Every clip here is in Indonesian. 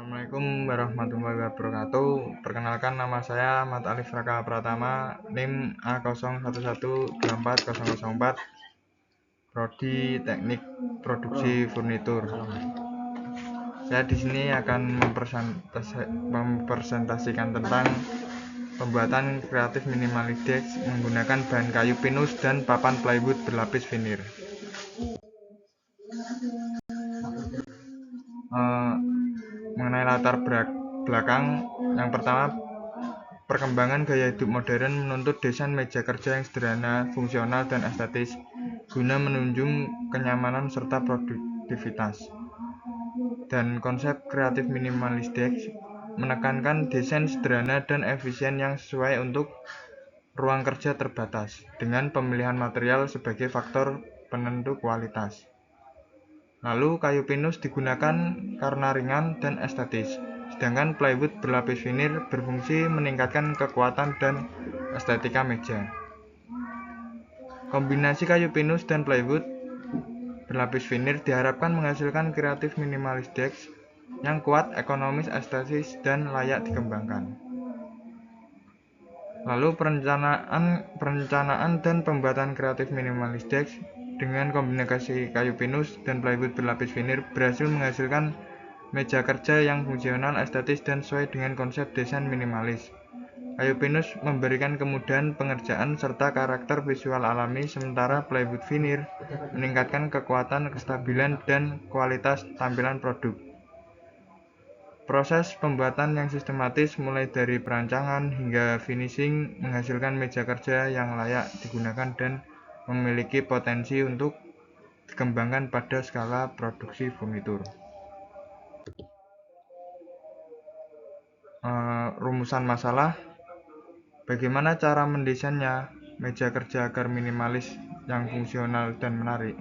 Assalamualaikum warahmatullahi wabarakatuh. Perkenalkan, nama saya Ahmad Alif Raka Pratama, NIM A0112424004, Prodi Teknik Produksi Furnitur. Saya di sini akan mempresentasikan tentang pembuatan kreatif minimalis desk menggunakan bahan kayu pinus dan papan plywood berlapis vinil. Mengenai latar belakang, yang pertama, perkembangan gaya hidup modern menuntut desain meja kerja yang sederhana, fungsional, dan estetis guna menunjang kenyamanan serta produktivitas. Dan konsep kreatif minimalis desk menekankan desain sederhana dan efisien yang sesuai untuk ruang kerja terbatas, dengan pemilihan material sebagai faktor penentu kualitas. Lalu kayu pinus digunakan karena ringan dan estetis, sedangkan plywood berlapis vinil berfungsi meningkatkan kekuatan dan estetika meja. Kombinasi kayu pinus dan plywood berlapis vinil diharapkan menghasilkan kreatif minimalis desk yang kuat, ekonomis, estetis, dan layak dikembangkan. Lalu perencanaan dan pembuatan kreatif minimalis desk dengan kombinasi kayu pinus dan plywood berlapis vinil berhasil menghasilkan meja kerja yang fungsional, estetis, dan sesuai dengan konsep desain minimalis. Kayu pinus memberikan kemudahan pengerjaan serta karakter visual alami, sementara plywood vinil meningkatkan kekuatan, kestabilan, dan kualitas tampilan produk. Proses pembuatan yang sistematis mulai dari perancangan hingga finishing menghasilkan meja kerja yang layak digunakan dan memiliki potensi untuk dikembangkan pada skala produksi furnitur. Rumusan masalah: bagaimana cara mendesainnya meja kerja agar minimalis yang fungsional dan menarik?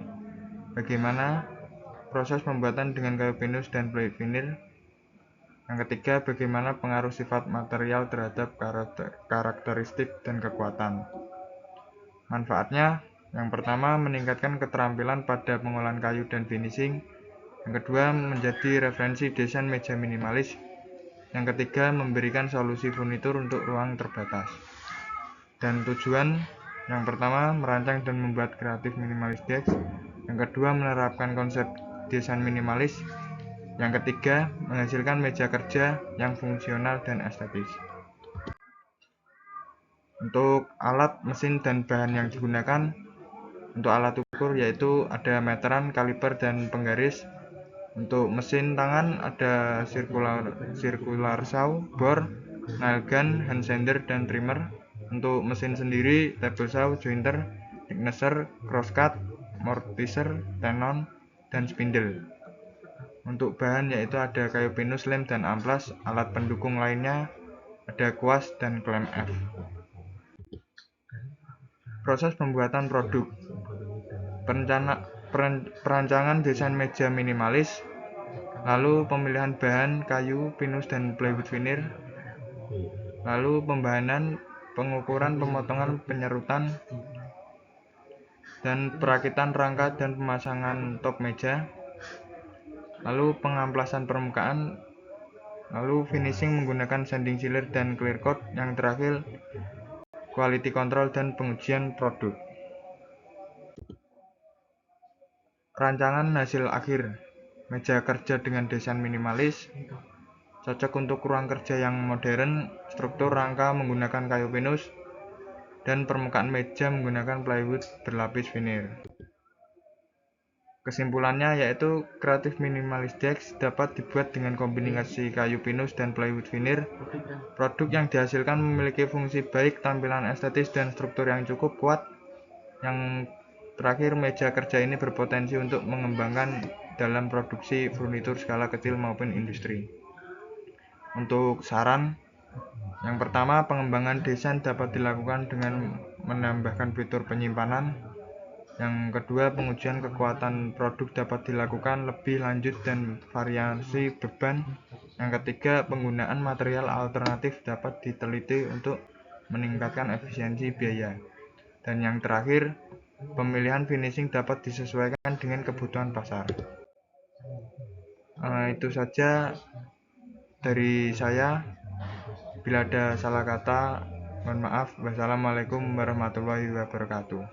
Bagaimana proses pembuatan dengan kayu pinus dan plywood vinil? Yang ketiga, bagaimana pengaruh sifat material terhadap karakteristik dan kekuatan? Manfaatnya: yang pertama, meningkatkan keterampilan pada pengolahan kayu dan finishing. Yang kedua, menjadi referensi desain meja minimalis. Yang ketiga, memberikan solusi furnitur untuk ruang terbatas. Dan tujuan: yang pertama, merancang dan membuat kreatif minimalis desk. Yang kedua, menerapkan konsep desain minimalis. Yang ketiga, menghasilkan meja kerja yang fungsional dan estetis. Untuk alat, mesin, dan bahan yang digunakan: untuk alat ukur yaitu ada meteran, kaliper, dan penggaris. Untuk mesin tangan ada circular saw, bor, nail gun, hand sander, dan trimmer. Untuk mesin sendiri, table saw, jointer, thicknesser, crosscut, mortiser, tenon, dan spindle. Untuk bahan yaitu ada kayu pinus, lem, dan amplas. Alat pendukung lainnya ada kuas dan klem F. Proses pembuatan produk: perancangan desain meja minimalis, lalu pemilihan bahan kayu pinus dan plywood vinil, lalu pembahanan, pengukuran, pemotongan, penyerutan, dan perakitan rangka dan pemasangan top meja, lalu pengamplasan permukaan, lalu finishing menggunakan sanding sealer dan clear coat, yang terakhir quality control dan pengujian produk. Rancangan hasil akhir: meja kerja dengan desain minimalis, cocok untuk ruang kerja yang modern, struktur rangka menggunakan kayu pinus, dan permukaan meja menggunakan plywood berlapis vinil. Kesimpulannya yaitu kreatif minimalis desk dapat dibuat dengan kombinasi kayu pinus dan plywood vinil. Produk yang dihasilkan memiliki fungsi baik, tampilan estetis, dan struktur yang cukup kuat. Yang terakhir, meja kerja ini berpotensi untuk mengembangkan dalam produksi furnitur skala kecil maupun industri. Untuk saran: yang pertama, pengembangan desain dapat dilakukan dengan menambahkan fitur penyimpanan. Yang kedua, pengujian kekuatan produk dapat dilakukan lebih lanjut dan variasi beban. Yang ketiga, penggunaan material alternatif dapat diteliti untuk meningkatkan efisiensi biaya. Dan yang terakhir, pemilihan finishing dapat disesuaikan dengan kebutuhan pasar. Itu saja Dari saya, bila ada salah kata, mohon maaf. Wassalamualaikum warahmatullahi wabarakatuh.